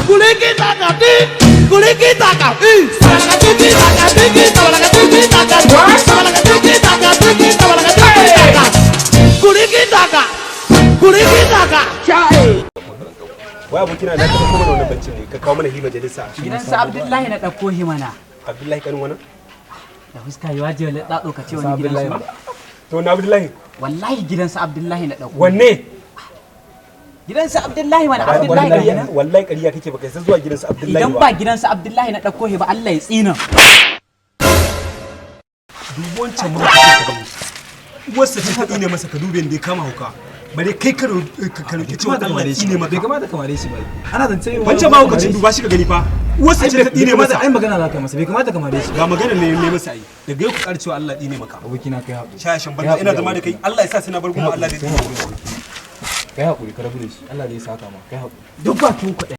kuliki taka kuliki taka sabalaga tiki taka sabalaga tiki taka sabalaga tiki taka sabalaga tiki taka kuliki taka wai abokina da ka kuma wannan bancin ne ka kawo mana hi majalisa gidan sa Abdullahi na dauko himana Abdullahi kan wannan da fuska yi waje le dado ka ce wani gidan su to na Abdullahi wallahi gidan sa Abdullahi na dauko wanne gidan sa Abdullahi wani Abdullahi ne wallahi ƙarya kake baka san zuwa gidan sa Abdullahi idan ba gidan sa Abdullahi na dauko ba Allah ya tsina duk wancan mun ka gani wasa ta kadi ne masa ka dube ne kama hauka bare kai ka roki cewa Allah ya tsine maka bai kamata kamare shi ba ana zance wancan ma hukacin duba shi ka gani fa wasa ta kadi ne masa ai magana za ka masa bai kamata kamare shi ga magana ne masa ai daga yau ku karcewa Allah ya tsine maka abokina kai haƙuri shashin banza ina zama da kai Allah ya sa sai na bar kuma Allah zai tsine maka kai haƙuri ka rabu da shi Allah zai saka ma kai haƙuri duk ba kin kuɗi